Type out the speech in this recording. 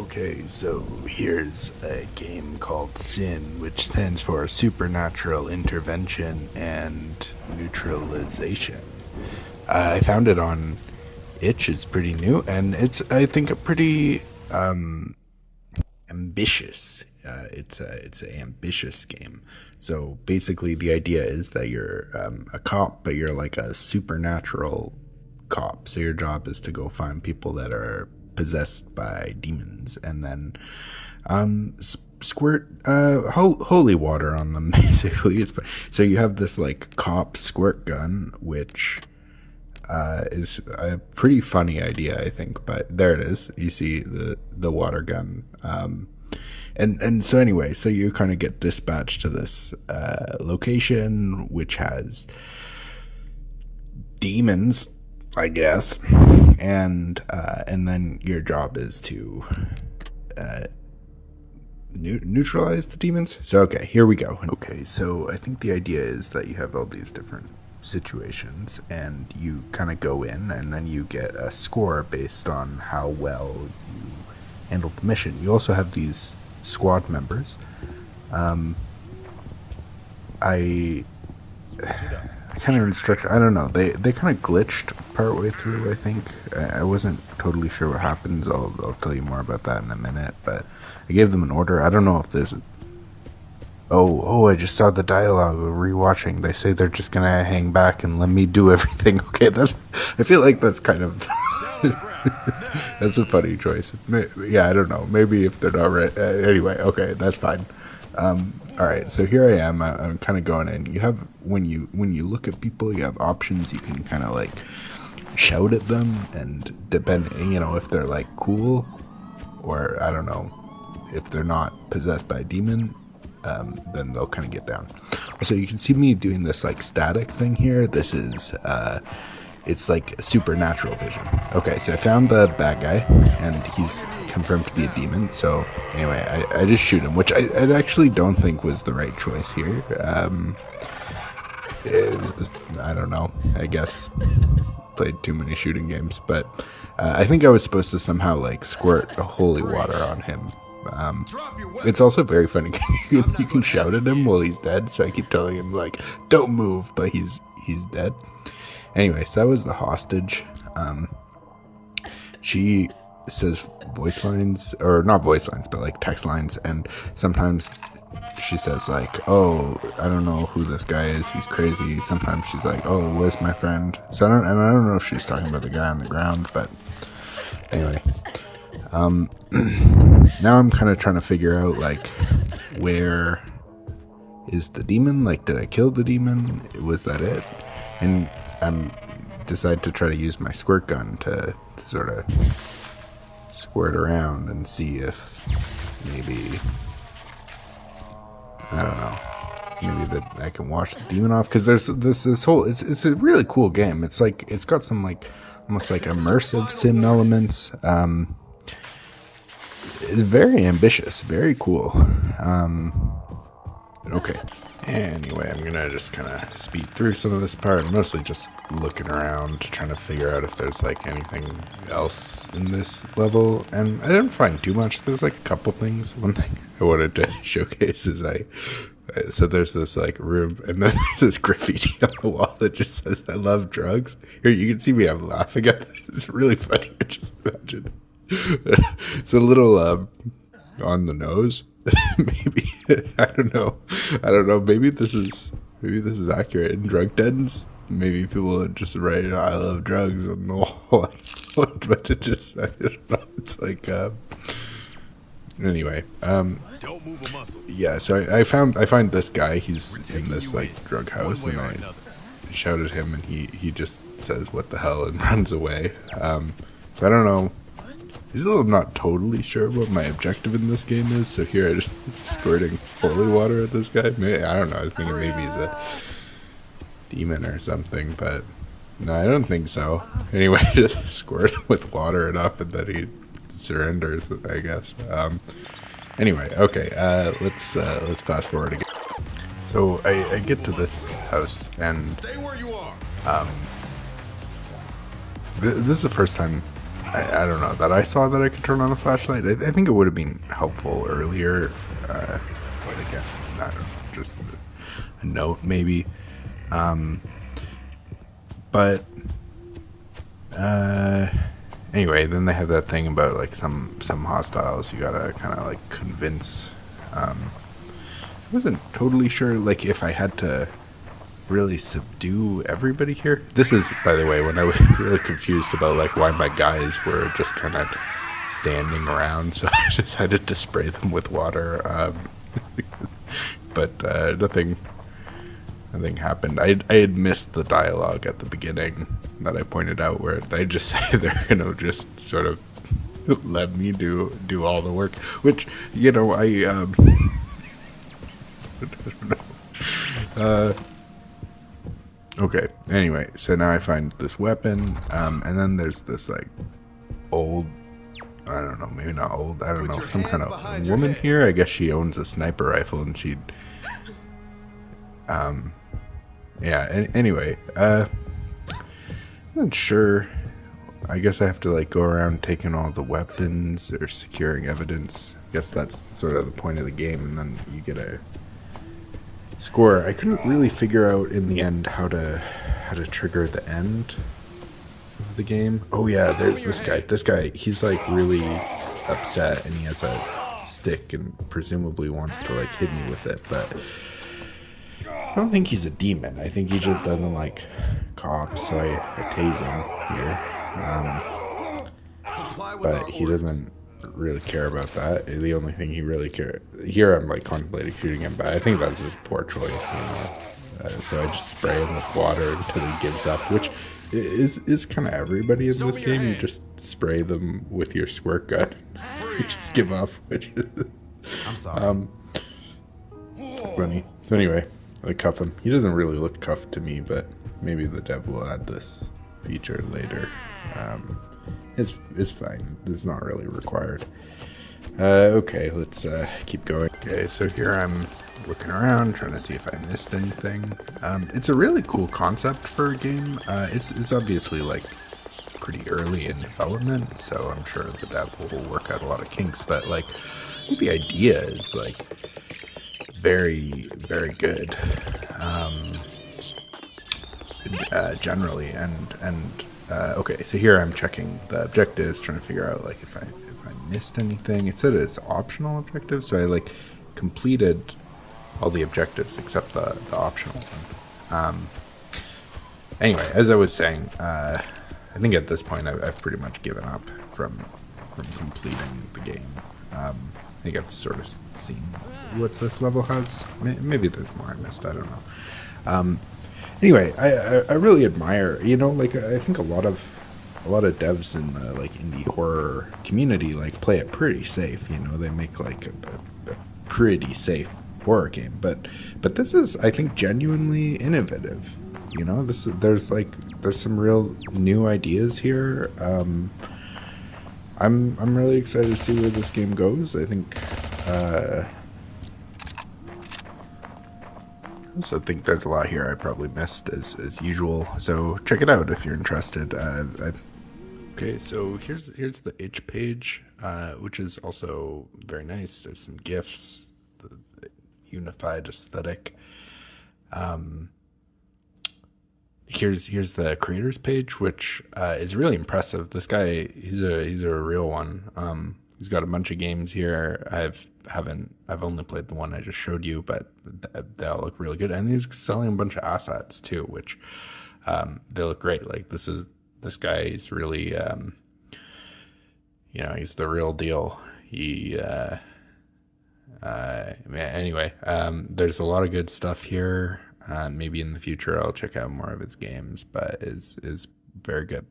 Okay, so here's a game called S.I.N, which stands for Supernatural Intervention and Neutralization. I found it on itch. It's pretty new, and it's, I think, a pretty ambitious. It's an ambitious game. So basically, the idea is that you're a cop, but you're like a supernatural cop. So your job is to go find people that are possessed by demons, and then squirt holy water on them. Basically, so you have this like cop squirt gun, which is a pretty funny idea, I think. But there it is. You see the water gun. And so anyway, so you kind of get dispatched to this location, which has demons, I guess, and then your job is to neutralize the demons. So okay, here we go. Okay, so I think the idea is that you have all these different situations, and you kind of go in, and then you get a score based on how well you handled the mission. You also have these squad members. I kind of instructed. I don't know. They kind of glitched partway through. I think I wasn't totally sure what happens. I'll tell you more about that in a minute. But I gave them an order. I don't know if there's. Oh! I just saw the dialogue. Rewatching. They say they're just gonna hang back and let me do everything. Okay, that's. I feel like that's kind of. That's a funny choice. Yeah, I don't know. Maybe if they're not right. Anyway, okay, that's fine. All right, so here I am. I'm kind of going in. You have when you look at people, you have options. You can kind of like shout at them, and depending, if they're like cool, or I don't know, if they're not possessed by a demon, then they'll kind of get down. So you can see me doing this like static thing here. This is it's like supernatural vision. Okay, so I found the bad guy, and he's confirmed to be a demon. So anyway, I just shoot him, which I actually don't think was the right choice here. I don't know. I guess played too many shooting games, but I think I was supposed to somehow like squirt holy water on him. It's also very funny. You can shout at him while he's dead, so I keep telling him like, "Don't move," but he's dead. Anyway, so that was the hostage. She says voice lines, or not voice lines, but like text lines, and sometimes she says like, "Oh, I don't know who this guy is. He's crazy." Sometimes she's like, "Oh, where's my friend?" So I don't know if she's talking about the guy on the ground, but anyway. Now I'm kind of trying to figure out like where is the demon? Like, did I kill the demon? Was that it? And decide to try to use my squirt gun to sort of squirt around and see if maybe, I don't know, maybe that I can wash the demon off, because there's this whole, it's a really cool game. It's like, it's got some like almost like immersive sim elements. It's very ambitious, very cool. Okay, anyway, I'm gonna just kind of speed through some of this part. I'm mostly just looking around, trying to figure out if there's like anything else in this level, and I didn't find too much. There's like a couple things. One thing I wanted to showcase is so there's this like room, and then there's this graffiti on the wall that just says "I love drugs." Here, you can see me, I'm laughing at this. It's really funny. Just imagine. It's a little on the nose. Maybe I don't know. Maybe this is accurate in drug dens. Maybe people just write "I love drugs" on the wall, but it just, I don't know. It's like anyway. Don't move a muscle. Yeah. So I find this guy. He's in this like drug house, and I shout at him, and he just says "What the hell" and runs away. So I don't know. I'm not totally sure what my objective in this game is, so here I'm just squirting holy water at this guy. Maybe, I don't know, I was thinking maybe he's a demon or something, but no, I don't think so. Anyway, just squirt him with water enough and then he surrenders, I guess. Anyway, okay, let's fast forward again. So I get to this house, and Stay where you are. this is the first time I don't know that I saw that I could turn on a flashlight. I think it would have been helpful earlier. But again, I don't know, just a note maybe. But uh, anyway, then they have that thing about like some hostiles you gotta kind of like convince. I wasn't totally sure like if I had to really subdue everybody here. This is, by the way, when I was really confused about like why my guys were just kind of standing around, so I decided to spray them with water. But nothing happened. I had missed the dialogue at the beginning that I pointed out where they just say they're just sort of let me do all the work, which I don't know. Okay. Anyway, so now I find this weapon, and then there's this like old, I don't know, maybe not old, I don't know, some kind of woman here. I guess she owns a sniper rifle, and she, yeah. Anyway, I'm not sure. I guess I have to like go around taking all the weapons or securing evidence. I guess that's sort of the point of the game, and then you get a score. I couldn't really figure out in the end how to trigger the end of the game. Oh yeah, there's this guy. This guy, he's like really upset, and he has a stick, and presumably wants to like hit me with it. But I don't think he's a demon. I think he just doesn't like cops, so I tase him here. But he doesn't really care about that. The only thing he really cares here, I'm like contemplating shooting him, but I think that's his poor choice, so I just spray him with water until he gives up, which is kind of everybody in this game. You just spray them with your squirt gun. You just give up, which I'm sorry. funny. So anyway, I cuff him. He doesn't really look cuffed to me, but maybe the dev will add this feature later. It's fine. It's not really required. Okay, let's keep going. Okay, so here I'm looking around, trying to see if I missed anything. It's a really cool concept for a game. It's obviously like pretty early in development, so I'm sure the dev will work out a lot of kinks. But like, I think the idea is like very, very good. Generally, and okay, so here I'm checking the objectives, trying to figure out like if I missed anything. It said it's optional objectives, so I like completed all the objectives except the optional one. Anyway, as I was saying, I think at this point I've pretty much given up from completing the game. I think I've sort of seen what this level has. Maybe there's more I missed. I don't know. Anyway, I really admire, like I think a lot of devs in the like indie horror community like play it pretty safe. They make like a pretty safe horror game, but this is, I think, genuinely innovative. There's some real new ideas here. I'm really excited to see where this game goes. I think. So I think there's a lot here I probably missed as usual. So check it out if you're interested. Okay, so here's the itch page, which is also very nice. There's some GIFs, the unified aesthetic. Here's the creators page, which is really impressive. This guy, he's a real one. He's got a bunch of games here. I've only played the one I just showed you, but they all look really good. And he's selling a bunch of assets too, which they look great. Like this guy is really, he's the real deal. Anyway, there's a lot of good stuff here. Maybe in the future I'll check out more of his games, but is very good.